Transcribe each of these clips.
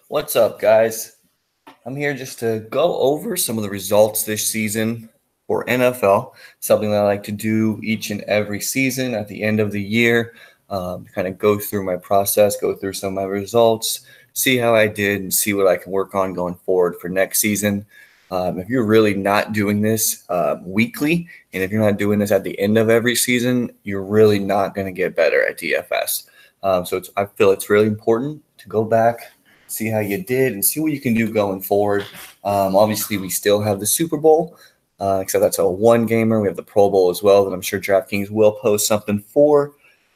What's up, guys? I'm here just to go over some of the results this season for NFL, something that I like to do each and every season at the end of the year. Kind of go through my process, go through some of my results, see how I did, and see what I can work on going forward for next season. If you're really not doing this weekly, and if you're not doing this at the end of every season, you're really not going to get better at DFS. I feel it's really important to go back, see how you did, and see what you can do going forward. Obviously, we still have the Super Bowl, except that's a one-gamer. We have the Pro Bowl as well that I'm sure DraftKings will post something for,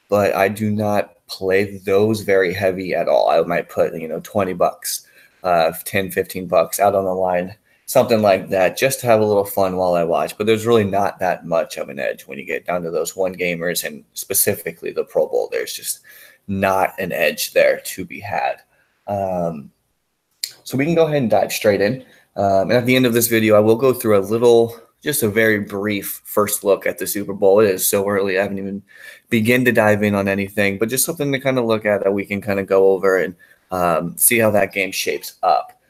but I do not play those very heavy at all. I might put, $20, 10, $15 out on the line, something like that, just to have a little fun while I watch. But there's really not that much of an edge when you get down to those one-gamers, and specifically the Pro Bowl. There's just not an edge there to be had. So we can go ahead and dive straight in. And at the end of this video, I will go through just a very brief first look at the Super Bowl. It is so early, I haven't even begun to dive in on anything, but just something to kind of look at that we can kind of go over and see how that game shapes up.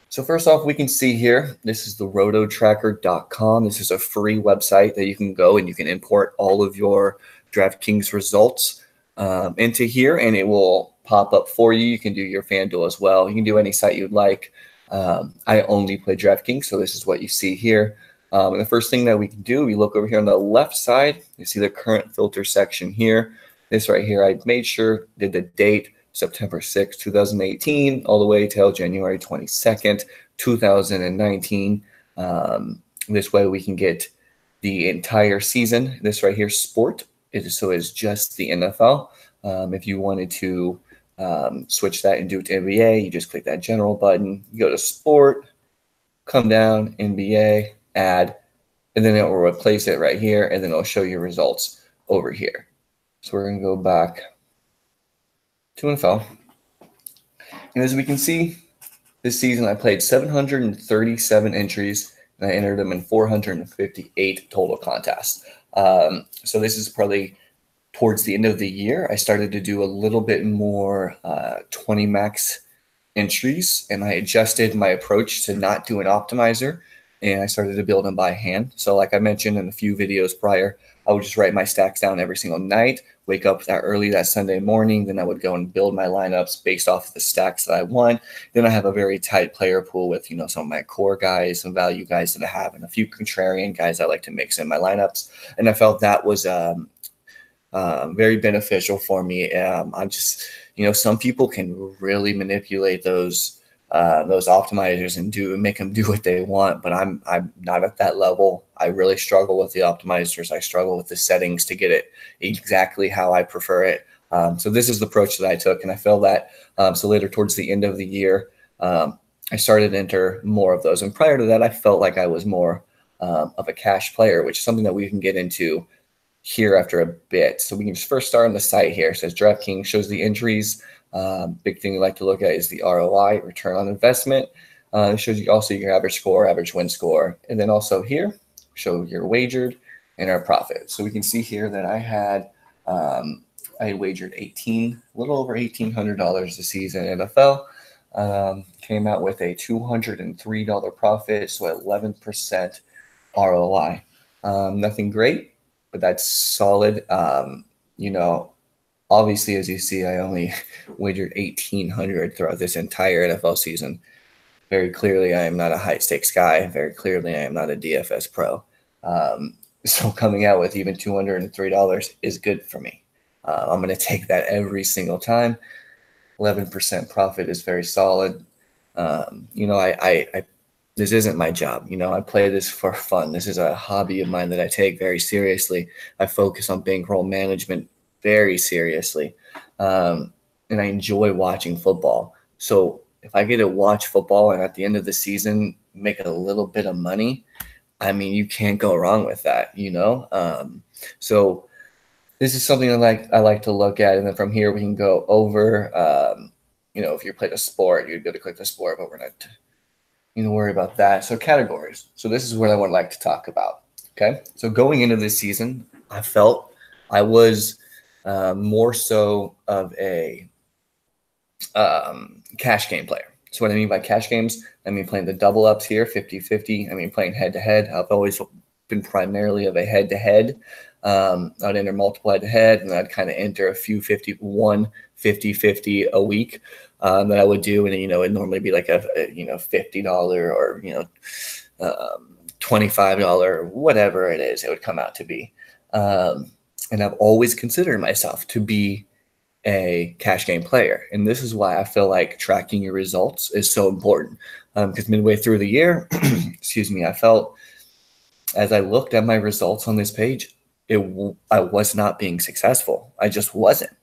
So first off, we can see here, this is the rototracker.com. This is a free website that you can go and you can import all of your DraftKings results into here, and it will pop up for you. You can do your FanDuel as well. You can do any site you'd like. I only play DraftKings, so this is what you see here. And the first thing that we can do, we look over here on the left side. You see the current filter section here. This right here, I made sure did the date, September 6, 2018, all the way till January 22nd, 2019. This way we can get the entire season. This right here, sport, is just the NFL. If you wanted to switch that and do it to NBA, you just click that general button, you go to sport, come down, NBA, add, and then it will replace it right here, and then it'll show you results over here. So we're going to go back to NFL. And as we can see, this season I played 737 entries, and I entered them in 458 total contests. So this is probably towards the end of the year. I started to do a little bit more 20 max entries, and I adjusted my approach to not do an optimizer, and I started to build them by hand. So like I mentioned in a few videos prior, I would just write my stacks down every single night, wake up that early that Sunday morning, then I would go and build my lineups based off of the stacks that I want. Then I have a very tight player pool with, some of my core guys, some value guys that I have, and a few contrarian guys I like to mix in my lineups. And I felt that was very beneficial for me. I'm just, some people can really manipulate those optimizers and make them do what they want, but I'm not at that level. I really struggle with the optimizers. I struggle with the settings to get it exactly how I prefer it. So this is the approach that I took, and I feel that so later towards the end of the year, I started to enter more of those. And prior to that, I felt like I was more of a cash player, which is something that we can get into here after a bit. So we can just first start on the site here. It says DraftKings shows the entries. Big thing we like to look at is the ROI, return on investment. It shows you also your average score, average win score. And then also here, show your wagered and our profit. So we can see here that I had wagered a little over $1,800 this season in NFL. Came out with a $203 profit, so 11% ROI. Nothing great, but that's solid. Obviously, as you see, I only wagered $1,800 throughout this entire NFL season. Very clearly, I am not a high-stakes guy. Very clearly, I am not a DFS pro. So coming out with even $203 is good for me. I'm going to take that every single time. 11% profit is very solid. This isn't my job. I play this for fun. This is a hobby of mine that I take very seriously. I focus on bankroll management very seriously. And I enjoy watching football. So if I get to watch football and at the end of the season make a little bit of money, I mean, you can't go wrong with that, So this is something I like to look at. And then from here we can go over, if you played a sport, you'd go to click the sport, but we're not worry about that. So categories. So this is what I would like to talk about. Okay. So going into this season, I felt I was more so of a cash game player. So what I mean by cash games, I mean playing the double ups here, 50-50. I mean playing head-to-head. I've always been primarily of a head-to-head. I'd enter multiple head-to-head, and I'd kind of enter a few 50-50 a week that I would do. And, it'd normally be like a $50 or, $25, whatever it is, it would come out to be. And I've always considered myself to be a cash game player. And this is why I feel like tracking your results is so important. Because midway through the year, excuse me, I felt as I looked at my results on this page, I was not being successful. I just wasn't.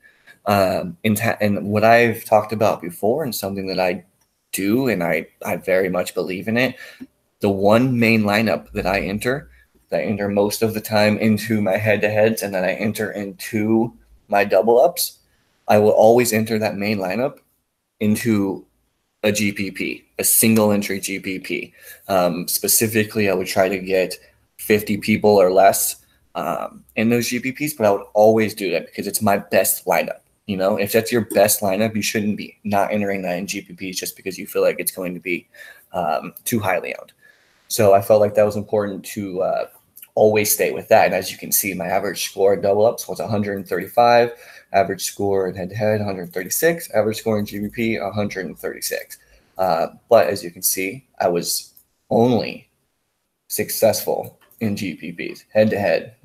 And what I've talked about before, and something that I do, and I very much believe in it, the one main lineup that I enter most of the time into my head-to-heads, and then I enter into my double-ups, I will always enter that main lineup into a GPP, a single entry GPP. Specifically, I would try to get 50 people or less in those GPPs, but I would always do that because it's my best lineup. If that's your best lineup, you shouldn't be not entering that in GPPs just because you feel like it's going to be too highly owned. So I felt like that was important to always stay with that. And as you can see, my average score in double ups was 135, average score in head-to-head 136, average score in GPP 136. But as you can see, I was only successful in GPPs. Head-to-head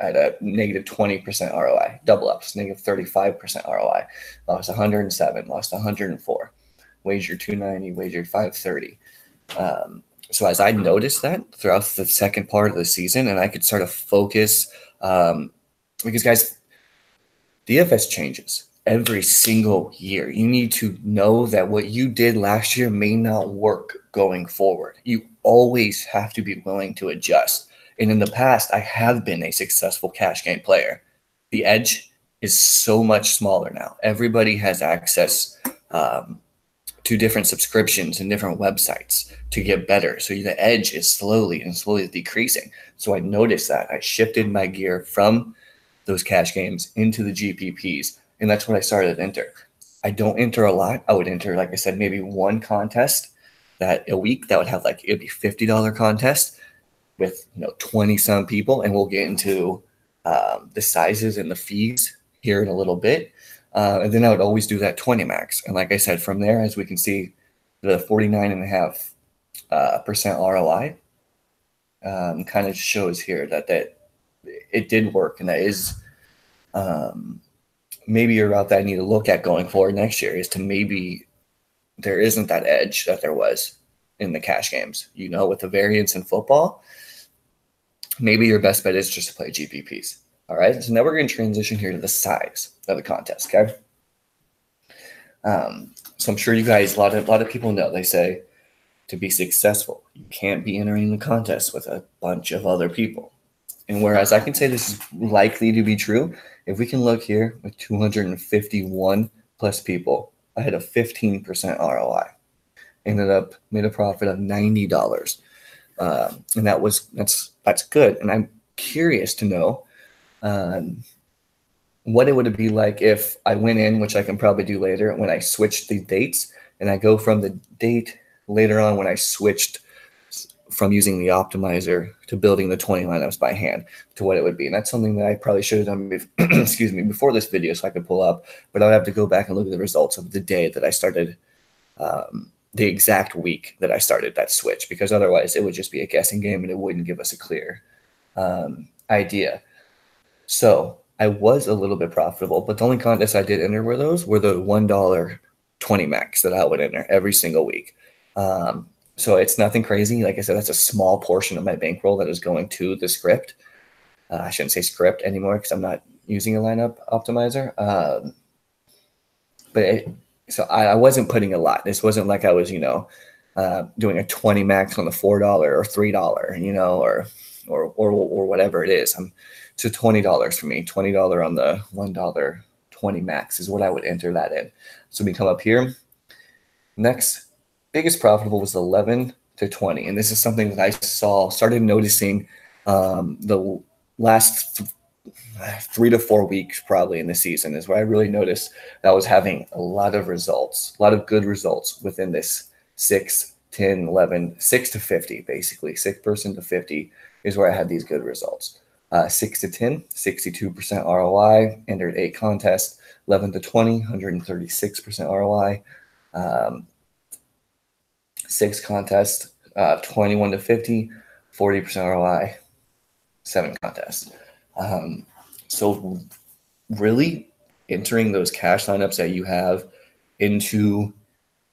at a negative 20% ROI. Double ups, negative 35% ROI. Lost 107, lost 104. Wagered 290, wagered 530. So as I noticed that throughout the second part of the season, and I could sort of focus, because guys, DFS changes every single year. You need to know that what you did last year may not work going forward. You always have to be willing to adjust. And in the past, I have been a successful cash game player. The edge is so much smaller now. Everybody has access to different subscriptions and different websites to get better. So the edge is slowly decreasing. So I noticed that. I shifted my gear from those cash games into the GPPs, and that's what I started to enter. I don't enter a lot. I would enter, like I said, maybe one contest that a week that would have it'd be $50 contest with 20 some people, and we'll get into the sizes and the fees here in a little bit. And then I would always do that 20 max. And like I said, from there, as we can see, the 49.5% ROI kind of shows here that it did work. And that is maybe a route that I need to look at going forward next year, is to maybe there isn't that edge that there was in the cash games. With the variance in football, maybe your best bet is just to play GPPs. All right, so now we're going to transition here to the size of the contest, okay? So I'm sure you guys, a lot of people know, they say to be successful, you can't be entering the contest with a bunch of other people. And whereas I can say this is likely to be true, if we can look here with 251 plus people, I had a 15% ROI. Made a profit of $90. And that's good. And I'm curious to know what it would be like if I went in, which I can probably do later, when I switched the dates, and I go from the date later on when I switched from using the optimizer to building the 20 lineups by hand to what it would be. And that's something that I probably should have done before this video so I could pull up, but I would have to go back and look at the results of the day that I started, the exact week that I started that switch, because otherwise it would just be a guessing game and it wouldn't give us a clear idea. So I was a little bit profitable, but the only contests I did enter were the $1 20 max that I would enter every single week. So it's nothing crazy. Like I said, that's a small portion of my bankroll that is going to the script. I shouldn't say script anymore because I'm not using a lineup optimizer. So I wasn't putting a lot. This wasn't like I was, doing a 20 max on the $4 or $3, or whatever it is. It's a $20 for me. $20 on the $1 20 max is what I would enter that in. So we come up here. Next biggest profitable was 11 to 20. And this is something that I started noticing the last 3 to 4 weeks probably in the season is where I really noticed that I was having a lot of results, a lot of good results within this 6, 10, 11, 6 to 50, basically. 6% to 50 is where I had these good results. 6 to 10, 62% ROI, entered 8 contests. 11 to 20, 136% ROI. 6 contests, 21 to 50, 40% ROI, 7 contests. So really entering those cash lineups that you have into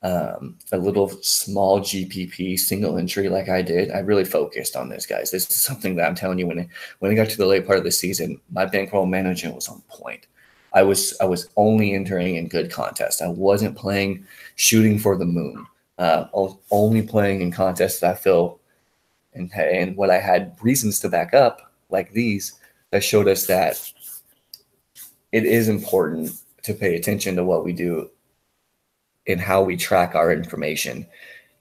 a little small GPP single entry like I did, I really focused on this, guys. This is something that I'm telling you, when I got to the late part of the season, my bankroll management was on point. I was only entering in good contests. I wasn't playing shooting for the moon. I was only playing in contests that I feel and what I had reasons to back up, like these, that showed us that it is important to pay attention to what we do and how we track our information,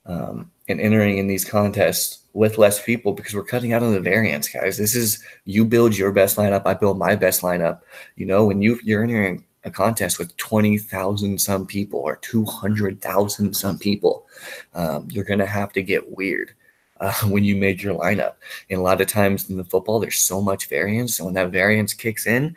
and entering in these contests with less people, because we're cutting out on the variance, guys. This is, you build your best lineup, I build my best lineup. When you're entering a contest with 20,000 some people or 200,000 some people, you're going to have to get weird when you made your lineup. And a lot of times in the football, there's so much variance. And when that variance kicks in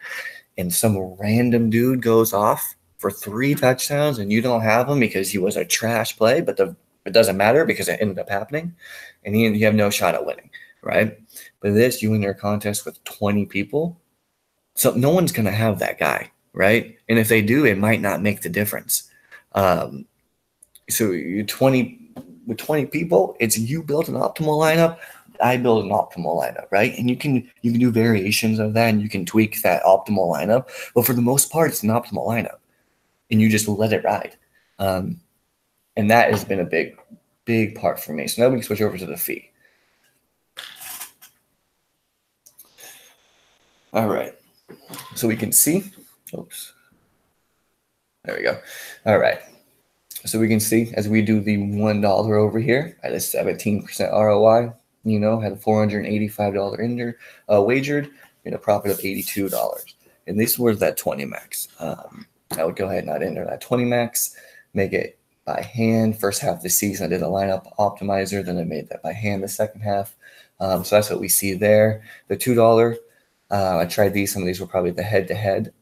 and some random dude goes off for 3 touchdowns and you don't have him because he was a trash play, but it doesn't matter because it ended up happening, and you have no shot at winning, right? But this, you enter a contest with 20 people, so no one's going to have that guy, right? And if they do, it might not make the difference. So you're 20 with 20 people, it's you build an optimal lineup, I build an optimal lineup, right? And you can do variations of that, and you can tweak that optimal lineup. But for the most part, it's an optimal lineup, and you just let it ride. And that has been a big part for me. So now we can switch over to the fee. All right. So we can see, oops. There we go. All right. So we can see as we do the $1 over here at a 17% ROI, had a $485 wagered and a profit of $82. And this was that 20 max. I would go ahead and not enter that 20 max, make it by hand. First half of the season, I did a lineup optimizer. Then I made that by hand the second half. So that's what we see there. The $2, I tried these. Some of these were probably the head-to-head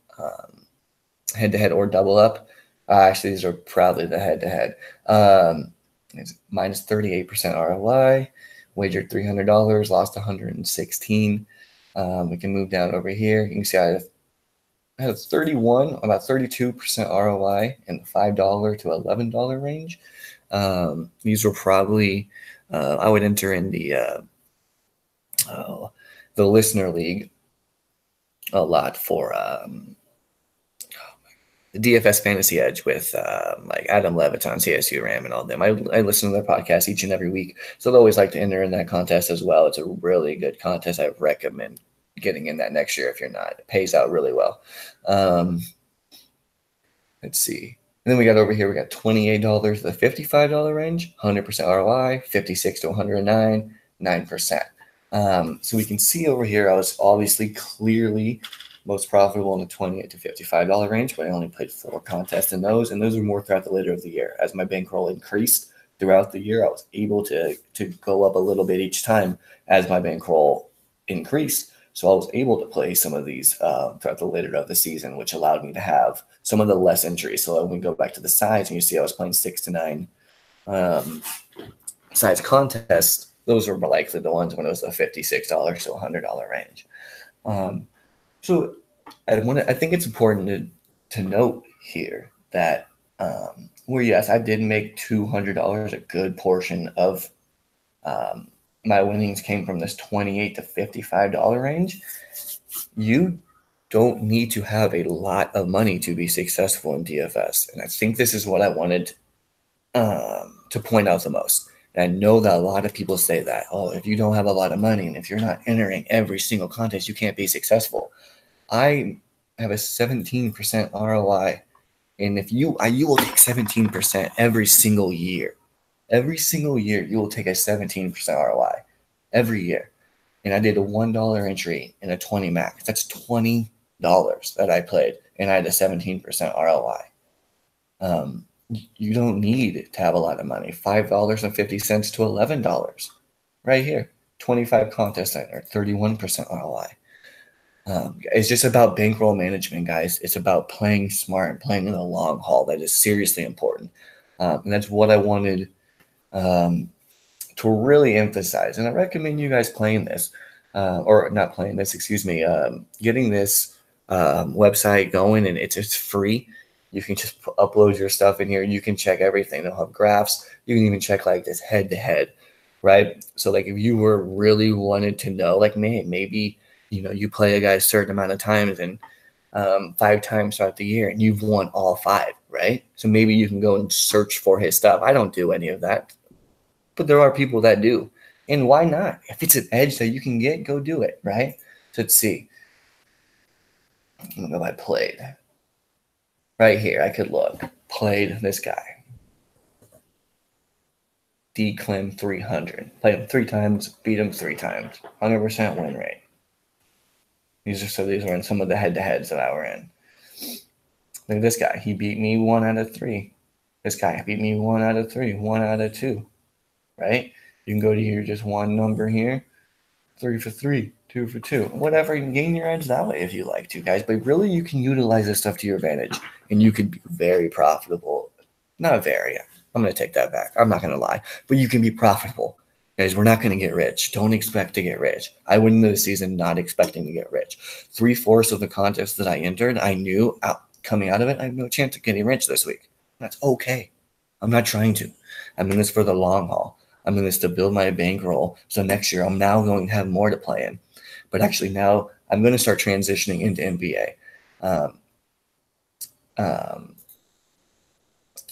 or double up. Actually, these are probably the head-to-head. It's minus 38% ROI. Wagered $300, lost 116. We can move down over here. You can see I had 31, about 32% ROI in the $5 to $11 range. These were probably, I would enter in the listener league a lot for the DFS Fantasy Edge with like Adam Leviton, CSU Ram, and all them. I listen to their podcast each and every week, so they always like to enter in that contest as well. It's a really good contest. I recommend getting in that next year if you're not. It pays out really well. Let's see. And then we got over here, we got $28 to the $55 range, 100% ROI, 56 to 109, 9%. So we can see over here, I was obviously clearly most profitable in the $28 to $55 range, but I only played 4 contests in those, and those were more throughout the later of the year. As my bankroll increased throughout the year, I was able to go up a little bit each time as my bankroll increased. So I was able to play some of these throughout the later of the season, which allowed me to have some of the less entries. So when we go back to the size, and you see I was playing 6 to 9 size contests, those were more likely the ones when it was the $56 to $100 range. So I think it's important to note here that where, yes, I did make $200, a good portion of my winnings came from this $28 to $55 range. You don't need to have a lot of money to be successful in DFS. And I think this is what I wanted to point out the most. And I know that a lot of people say that, oh, if you don't have a lot of money and if you're not entering every single contest, you can't be successful. I have a 17% ROI. And if you will take 17% every single year. Every single year, you will take a 17% ROI every year. and I did a $1 entry in a 20 max. That's $20 that I played, and I had a 17% ROI. You don't need to have a lot of money. $5.50 to $11 right here. 25 contests I entered, 31% ROI. It's just about bankroll management, guys. It's about playing smart and playing in the long haul. That is seriously important. And that's what I wanted to really emphasize. And I recommend you guys playing this, or not playing this, excuse me, getting this website going, and it's free. You can just upload your stuff in here. You can check everything. They'll have graphs. You can even check like this head to head, right? So like if you were really wanted to know, like maybe you play a guy a certain amount of times and 5 times throughout the year, and you've won all 5, right? So maybe you can go and search for his stuff. I don't do any of that, but there are people that do. And why not? If it's an edge that you can get, go do it, right? So let's see. I don't know if I played. Right here, I could look. Played this guy. D-Clem 300. Played him 3 times, beat him 3 times. 100% win rate. These were in some of the head-to-heads that I were in. Look at this guy. He beat me 1 out of 3. This guy beat me 1 out of 3, 1 out of 2. Right? You can go to your just one number here. 3 for 3, 2 for 2. Whatever, you can gain your edge that way if you like to, guys. But really, you can utilize this stuff to your advantage, and you could be very profitable. Not very. I'm going to take that back. I'm not going to lie. But you can be profitable. Guys, we're not going to get rich. Don't expect to get rich. I went into the season not expecting to get rich. 3/4 of the contests that I entered, I knew coming out of it, I have no chance of getting rich this week. That's okay. I'm not trying to. I'm in this for the long haul. I'm in this to build my bankroll. So next year, I'm now going to have more to play in. But actually now I'm going to start transitioning into NBA.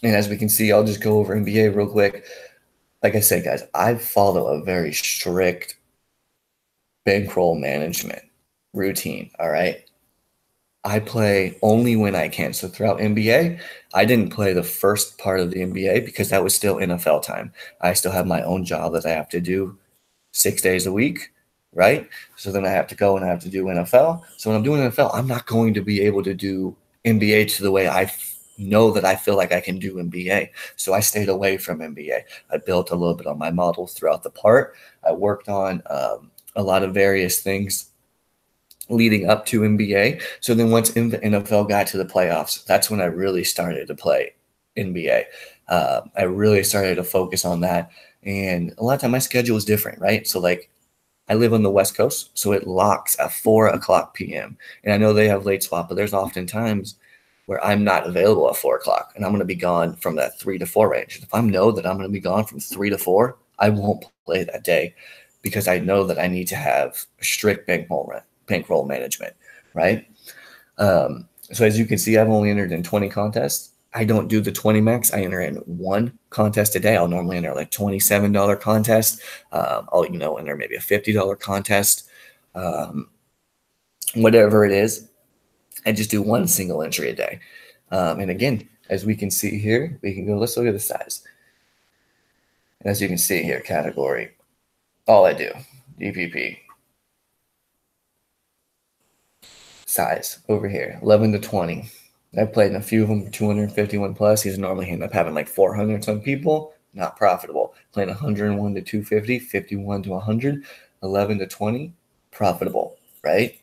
And as we can see, I'll just go over NBA real quick. Like I said, guys, I follow a very strict bankroll management routine, all right? I play only when I can. So throughout NBA, I didn't play the first part of the NBA because that was still NFL time. I still have my own job that I have to do 6 days a week, right? So then I have to go and I have to do NFL. So when I'm doing NFL, I'm not going to be able to do NBA to the way I know that I feel like I can do NBA. So I stayed away from NBA. I built a little bit on my models throughout the part. I worked on a lot of various things leading up to NBA. So then once the NFL got to the playoffs, that's when I really started to play NBA. I really started to focus on that. And a lot of time my schedule is different, right? So like I live on the West Coast, so it locks at 4:00 p.m. And I know they have late swap, but there's often times where I'm not available at 4:00 and I'm going to be gone from that 3 to 4 range. If I know that I'm going to be gone from 3 to 4, I won't play that day because I know that I need to have strict bankroll management, right? So as you can see, I've only entered in 20 contests. I don't do the 20 max. I enter in 1 contest a day. I'll normally enter like $27 contest. I'll enter maybe a $50 contest, whatever it is. I just do 1 single entry a day. And again, as we can see here, we can go, let's look at the size. And as you can see here, category, all I do, DPP. Size over here, 11 to 20. I've played in a few of them, 251 plus. He's normally end up having like 400 some people. Not profitable. Playing 101 to 250, 51 to 100, 11 to 20, profitable, right?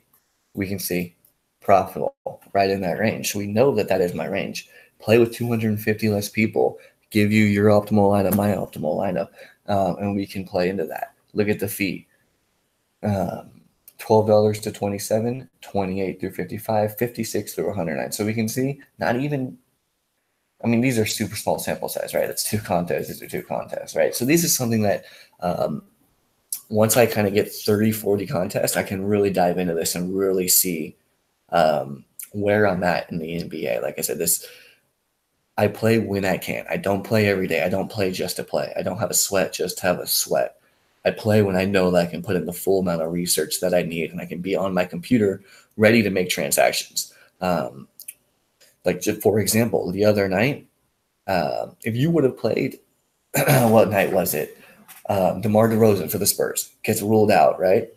We can see profitable right in that range. So we know that that is my range. Play with 250 less people. Give you your optimal lineup, my optimal lineup, and we can play into that. Look at the fee. $12 to 27, 28 through 55, 56 through 109. So we can see not even, I mean, these are super small sample size, right? It's 2 contests. These are 2 contests, right? So this is something that once I kind of get 30, 40 contests, I can really dive into this and really see where I'm at in the NBA. Like I said, I play when I can. I don't play every day. I don't play just to play. I don't have a sweat just to have a sweat. I play when I know that I can put in the full amount of research that I need and I can be on my computer ready to make transactions. Like, just for example, the other night, if you would have played, what night was it? DeMar DeRozan for the Spurs gets ruled out, right?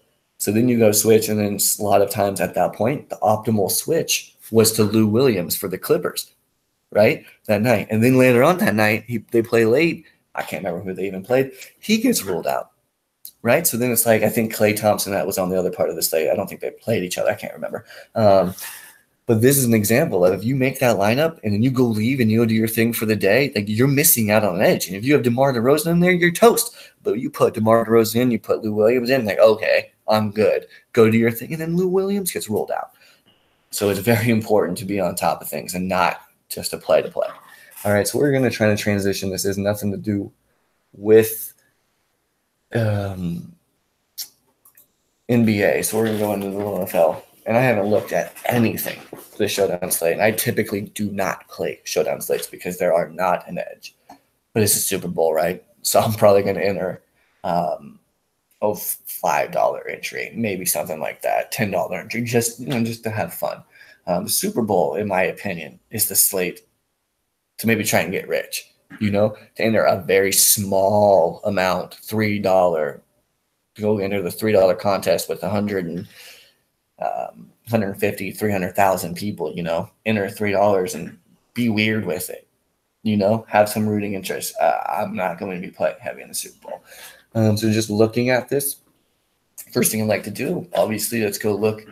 So then you go switch, and then a lot of times at that point, the optimal switch was to Lou Williams for the Clippers, right, that night. And then later on that night, they play late. I can't remember who they even played. He gets ruled out, right? So then it's like, I think Klay Thompson, that was on the other part of the slate. I don't think they played each other. I can't remember. But this is an example of if you make that lineup and then you go leave and you go do your thing for the day, like you're missing out on an edge. And if you have DeMar DeRozan in there, you're toast. But you put DeMar DeRozan in, you put Lou Williams in, like, okay, I'm good. Go do your thing. And then Lou Williams gets rolled out. So it's very important to be on top of things and not just to play. All right, so we're going to try to transition. This has nothing to do with NBA. So we're going to go into the NFL. And I haven't looked at anything for the showdown slate. And I typically do not play showdown slates because there are not an edge. But it's a Super Bowl, right? So I'm probably going to enter $5 entry, maybe something like that, $10 entry, just to have fun. The Super Bowl, in my opinion, is the slate to maybe try and get rich. To enter a very small amount, $3, to go enter the $3 contest with 150, 300,000 people, enter $3 and be weird with it, have some rooting interest. I'm not going to be playing heavy in the Super Bowl. So just looking at this, first thing I'd like to do, obviously, let's go look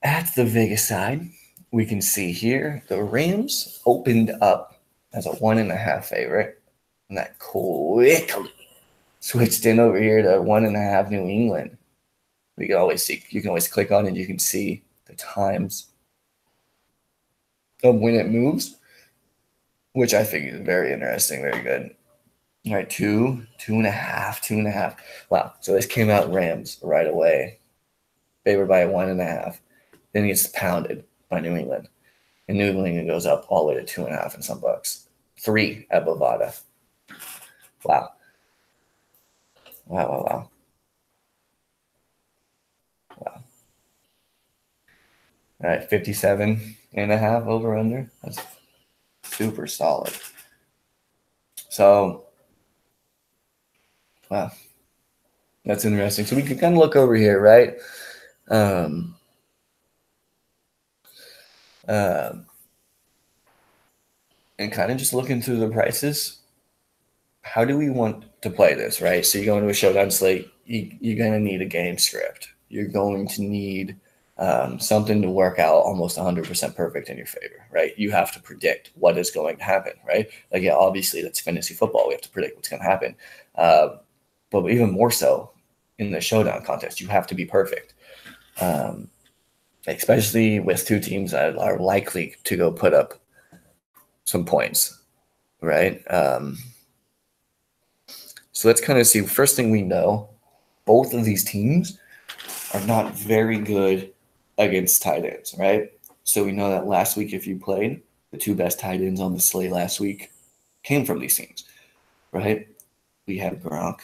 at the Vegas side. We can see here the Rams opened up as a 1.5 favorite, and that quickly switched in over here to 1.5 New England. You can always click on it, and you can see the times of when it moves, which I think is very interesting, very good. All right, 2.5. Wow. So this came out Rams right away, favored by 1.5. Then he gets pounded by New England. And New England goes up all the way to 2.5 and some bucks. 3 at Bovada. Wow. Wow. All right, 57.5 over under. That's super solid. So, wow. That's interesting. So we can kind of look over here, right? And kind of just looking through the prices. How do we want to play this, right? So you go into a showdown slate, you're going to need a game script. You're going to need something to work out almost 100% perfect in your favor, right? You have to predict what is going to happen, right? Like, yeah, obviously that's fantasy football. We have to predict what's going to happen. But even more so in the showdown contest, you have to be perfect, especially with two teams that are likely to go put up some points, right? So let's kind of see. First thing we know, both of these teams are not very good against tight ends, right? So we know that last week, if you played, the two best tight ends on the slate last week came from these teams, right? We had Gronk,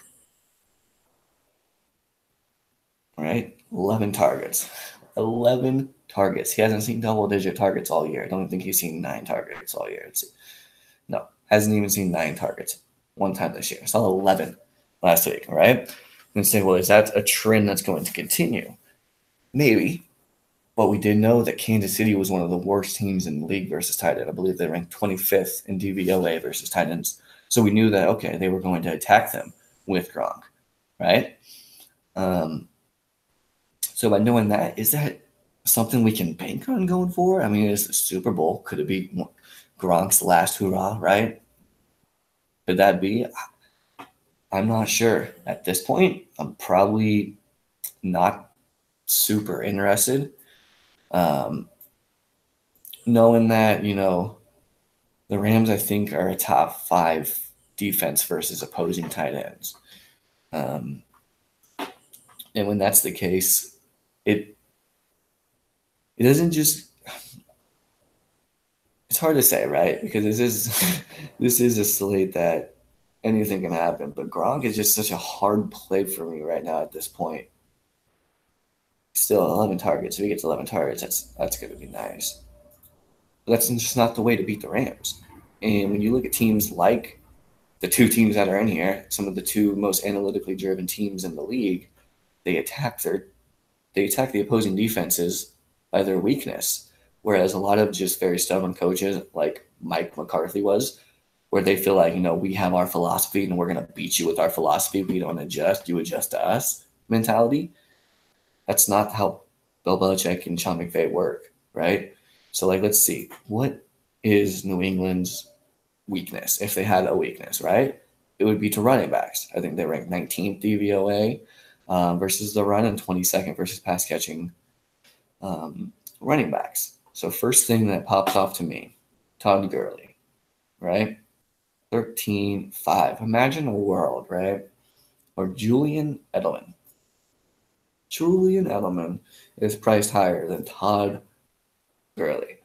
right? 11 targets. 11 targets. He hasn't seen double-digit targets all year. I don't think he's seen 9 targets all year. No, hasn't even seen 9 targets one time this year. Saw 11 last week, right? And say, well, is that a trend that's going to continue? Maybe. But we did know that Kansas City was one of the worst teams in the league versus tight end. I believe they ranked 25th in DVOA versus tight ends. So we knew that, okay, they were going to attack them with Gronk, right? So by knowing that, is that something we can bank on going forward? I mean, it's the Super Bowl. Could it be Gronk's last hurrah, right? Could that be? I'm not sure. At this point, I'm probably not super interested. Knowing that, the Rams, I think, are a top 5 defense versus opposing tight ends. And when that's the case, it doesn't just – it's hard to say, right? Because this is a slate that anything can happen. But Gronk is just such a hard play for me right now at this point. Still 11 targets. If he gets 11 targets, that's going to be nice. But that's just not the way to beat the Rams. And when you look at teams like the two teams that are in here, some of the two most analytically driven teams in the league, they attack the opposing defenses by their weakness. Whereas a lot of just very stubborn coaches, like Mike McCarthy was, where they feel like, we have our philosophy and we're going to beat you with our philosophy. We don't adjust, you adjust to us mentality. That's not how Bill Belichick and Sean McVay work, right? So, let's see. What is New England's weakness? If they had a weakness, right? It would be to running backs. I think they ranked 19th DVOA versus the run and 22nd versus pass catching running backs. So first thing that pops off to me, Todd Gurley, right? 13.5. Imagine a world, right? Or Julian Edelman. Julian Edelman is priced higher than Todd Gurley.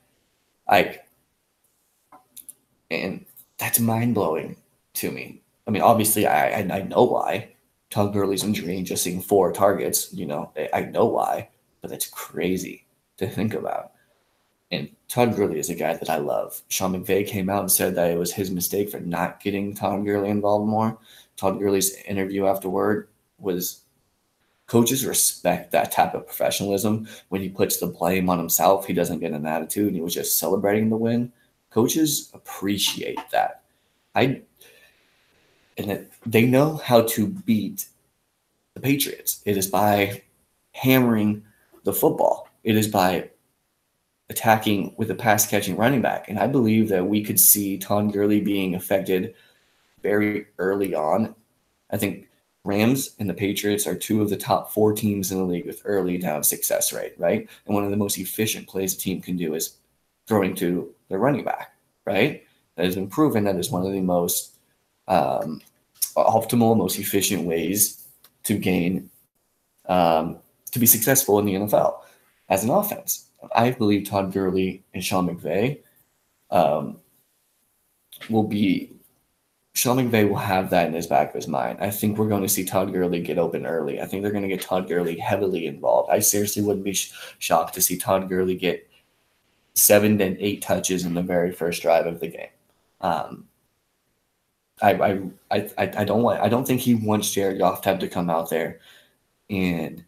And that's mind-blowing to me. I mean, obviously, I know why. Todd Gurley's injury and just seeing 4 targets, I know why, but that's crazy to think about. And Todd Gurley is a guy that I love. Sean McVay came out and said that it was his mistake for not getting Todd Gurley involved more. Todd Gurley's interview afterward was, coaches respect that type of professionalism. When he puts the blame on himself, he doesn't get an attitude, and he was just celebrating the win. Coaches appreciate that. They know how to beat the Patriots. It is by hammering the football. It is by attacking with a pass-catching running back. And I believe that we could see Todd Gurley being affected very early on. I think Rams and the Patriots are 2 of the top 4 teams in the league with early down success rate, right? And one of the most efficient plays a team can do is throwing to their running back, right? That has been proven that is one of the most optimal, most efficient ways to gain, to be successful in the NFL as an offense. I believe Todd Gurley and Sean McVay Sean McVay will have that in his back of his mind. I think we're going to see Todd Gurley get open early. I think they're going to get Todd Gurley heavily involved. I seriously wouldn't be shocked to see Todd Gurley get 7 to 8 touches in the very first drive of the game. I don't think he wants Jared Goff to have to come out there and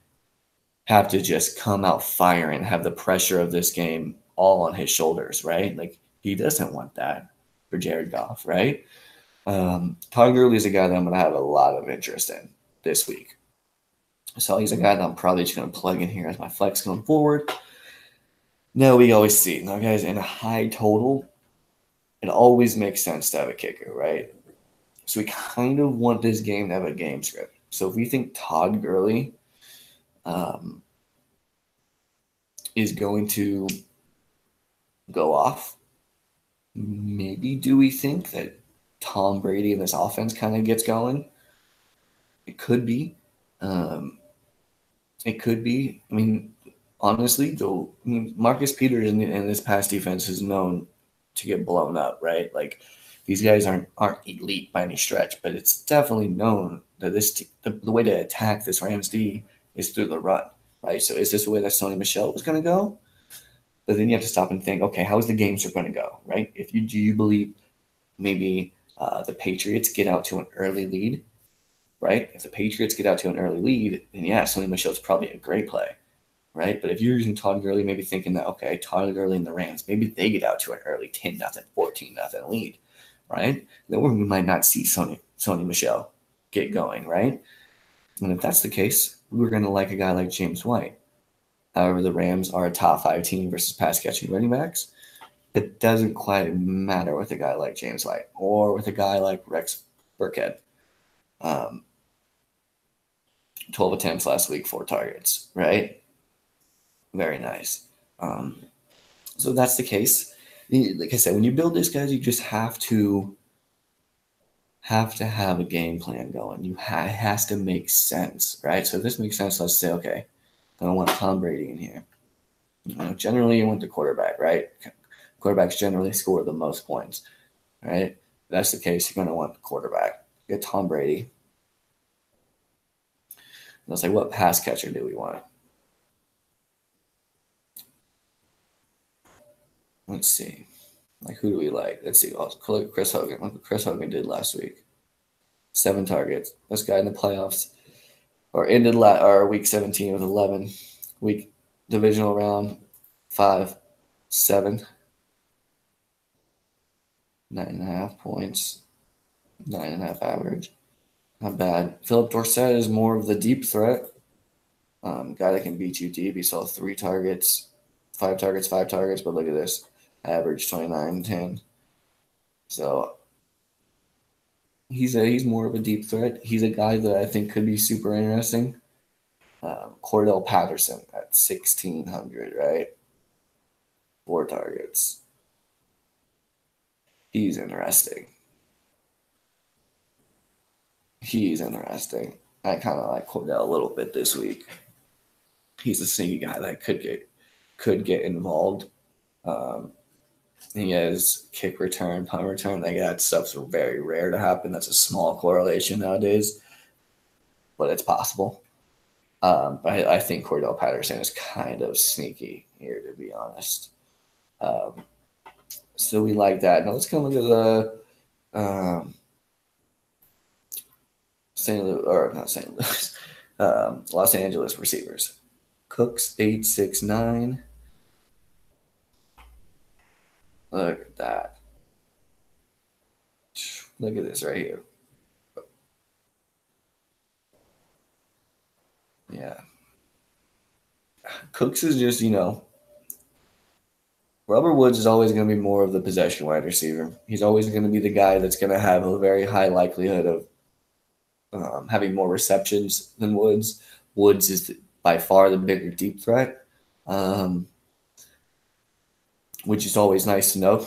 have to just come out firing, have the pressure of this game all on his shoulders, right? Like, he doesn't want that for Jared Goff, right? Todd Gurley is a guy that I'm going to have a lot of interest in this week. So he's a guy that I'm probably just going to plug in here as my flex going forward. Now, we always see, guys, in a high total, it always makes sense to have a kicker, right? So we kind of want this game to have a game script. So if we think Todd Gurley is going to go off, maybe do we think that Tom Brady and this offense kind of gets going? It could be. It could be. I mean, honestly, Marcus Peters in this past defense is known to get blown up, right? Like, these guys aren't elite by any stretch, but it's definitely known that the way to attack this Rams D is through the run, right? So is this the way that Sony Michel was going to go? But then you have to stop and think, okay, how is the game going to go, right? Do you believe maybe the Patriots get out to an early lead, right? If the Patriots get out to an early lead, then yeah, Sony Michel is probably a great play, right? But if you're using Todd Gurley, maybe thinking that, okay, Todd Gurley and the Rams, maybe they get out to an early 10-0, 14-0 lead, right? Then we might not see Sony Michel get going, right? And if that's the case, we're going to like a guy like James White. However, the Rams are a top 5 team versus pass-catching running backs. It doesn't quite matter with a guy like James White or with a guy like Rex Burkhead. 12 attempts last week, 4 targets, right? Very nice. So that's the case. Like I said, when you build this, guys, you just have to have a game plan going. It has to make sense, right? So if this makes sense, let's say, okay, I don't want Tom Brady in here. Generally, you want the quarterback, right? Quarterbacks generally score the most points, right? If that's the case, you're going to want the quarterback. Get Tom Brady. Let's say, what pass catcher do we want? Let's see. Like, who do we like? Let's see. Look at Chris Hogan. Look what Chris Hogan did last week. 7 targets. Best guy in the playoffs. or ended week 17 with 11. Week divisional round 5, 7, 9.5 points, 9.5 average. Not bad. Philip Dorsett is more of the deep threat. Guy that can beat you deep. He saw 3 targets, 5 targets, 5 targets, but look at this. Average 29, 10. So he's more of a deep threat. He's a guy that I think could be super interesting. Cordell Patterson at 1,600, right? 4 targets. He's interesting. I kind of like Cordell a little bit this week. He's a sneaky guy that could get involved. He has kick return, punt return. Like that stuff's very rare to happen. That's a small correlation nowadays, but it's possible. But I think Cordell Patterson is kind of sneaky here, to be honest. So we like that. Now let's go look at the Los Angeles receivers. Cooks 869. Look at that. Look at this right here. Yeah. Cooks is just, Robert Woods is always going to be more of the possession wide receiver. He's always going to be the guy that's going to have a very high likelihood of having more receptions than Woods. Woods is by far the bigger deep threat, which is always nice to know.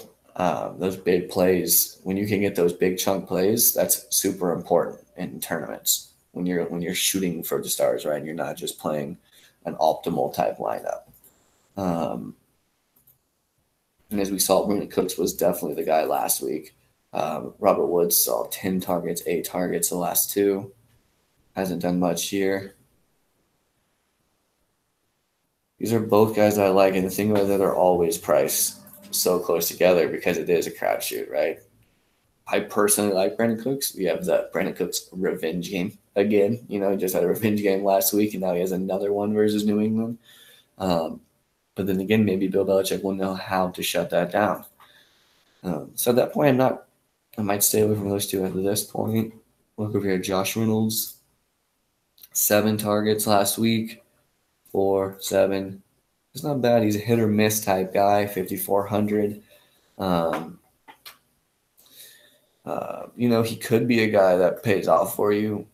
Those big plays, when you can get those big chunk plays, that's super important in tournaments when you're shooting for the stars, right? And you're not just playing an optimal type lineup. And as we saw, Brandon Cooks was definitely the guy last week. Robert Woods saw 10 targets, 8 targets the last 2. Hasn't done much here. These are both guys I like, and the thing about it, they're always priced so close together because it is a crapshoot, right? I personally like Brandon Cooks. We have the Brandon Cooks revenge game again. He just had a revenge game last week, and now he has another one versus New England. But then again, maybe Bill Belichick will know how to shut that down. So at that point, I might stay away from those two at this point. Look over here, Josh Reynolds, 7 targets last week, 4, 7. It's not bad. He's a hit or miss type guy, 5,400. He could be a guy that pays off for you.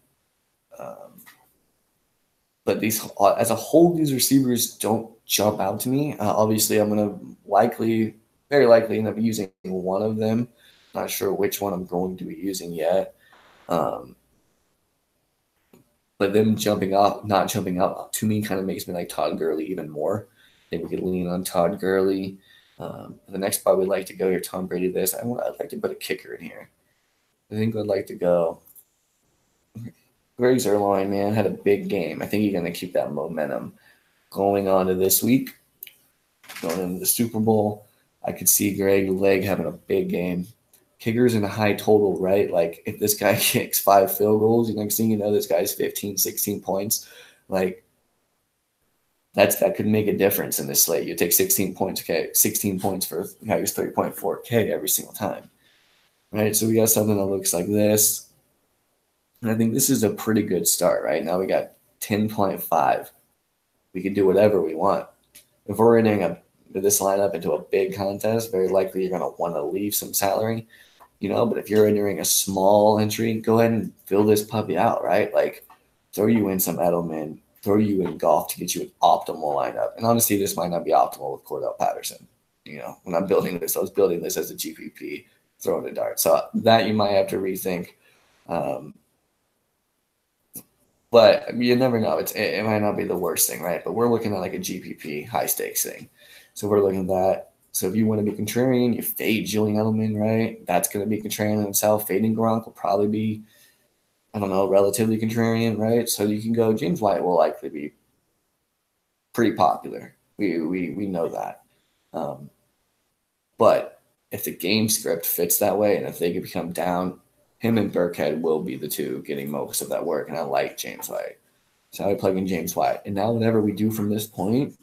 But these, as a whole, these receivers don't jump out to me. Obviously, I'm going to very likely end up using one of them. Not sure which one I'm going to be using yet. But them not jumping out to me kind of makes me like Todd Gurley even more. I think we could lean on Todd Gurley. The next spot we'd like to go here, Tom Brady this. I'd like to put a kicker in here. I think I'd like to go. Greg Zuerlein, man, had a big game. I think he's going to keep that momentum going on to this week. Going into the Super Bowl, I could see Greg Leg having a big game. Kickers in a high total, right? Like, if this guy kicks 5 field goals, the next thing you know, this guy's 15, 16 points. Like, that could make a difference in this slate. You take 16 points, okay? 16 points for a guy who's 3.4K every single time. Right? So we got something that looks like this. And I think this is a pretty good start, right? Now we got 10.5. We can do whatever we want. If we're entering this lineup into a big contest, very likely you're going to want to leave some salary, But if you're entering a small entry, go ahead and fill this puppy out, right? Like, throw you in some Edelman, throw you in Goff to get you an optimal lineup. And honestly, this might not be optimal with Cordell Patterson. When I'm building this, I was building this as a GPP, throwing a dart. So that you might have to rethink. But you never know. It might not be the worst thing, right? But we're looking at like a GPP high stakes thing. So we're looking at that. So if you want to be contrarian, you fade Julian Edelman, right? That's going to be contrarian in itself. Fading Gronk will probably be, relatively contrarian, right? So you can go. James White will likely be pretty popular. We know that. But if the game script fits that way, and if they could become down, him and Burkhead will be the two getting most of that work, and I like James White. salary plugging James White. And now whatever we do from this point,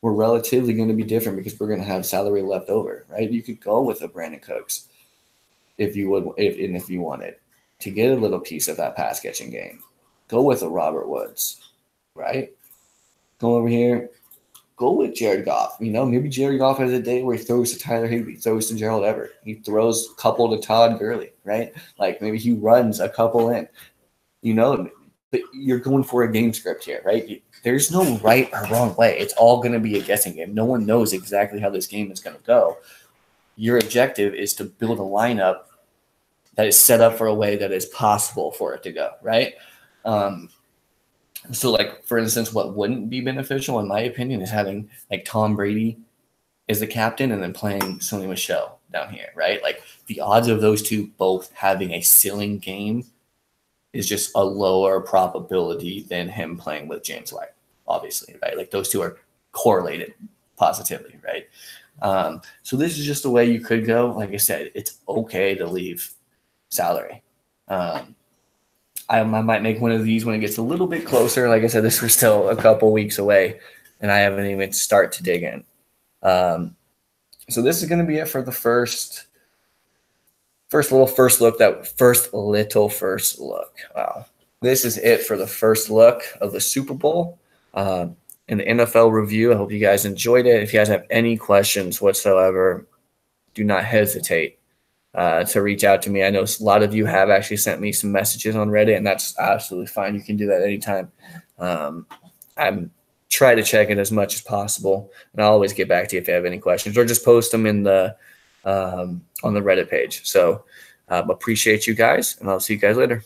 we're relatively going to be different because we're going to have salary left over, right? You could go with a Brandon Cooks if you would, if you wanted to get a little piece of that pass catching game. Go with a Robert Woods, right? Go over here. Go with Jared Goff. You know, maybe Jared Goff has a day where he throws to Tyler Higbee, throws to Gerald Everett. He throws a couple to Todd Gurley, right? Like maybe he runs a couple in. You know, but you're going for a game script here, right? There's no right or wrong way. It's all going to be a guessing game. No one knows exactly how this game is going to go. Your objective is to build a lineup that is set up for a way that is possible for it to go, right? So, like, for instance, what wouldn't be beneficial, in my opinion, is having, like, Tom Brady as the captain and then playing Sony Michel down here, right? Like, the odds of those two both having a ceiling game is just a lower probability than him playing with James White, obviously, right? Like, those two are correlated positively, right? So this is just the way you could go. Like I said, it's okay to leave salary. I might make one of these when it gets a little bit closer. Like I said, this was still a couple weeks away, and I haven't even started to dig in. So this is going to be it for the first look. Wow. This is it for the first look of the Super Bowl and the NFL review. I hope you guys enjoyed it. If you guys have any questions whatsoever, do not hesitate to reach out to me. I know a lot of you have actually sent me some messages on Reddit, and that's absolutely fine. You can do that anytime. I'm try to check it as much as possible, and I'll always get back to you if you have any questions, or just post them in the on the Reddit page. So appreciate you guys, and I'll see you guys later.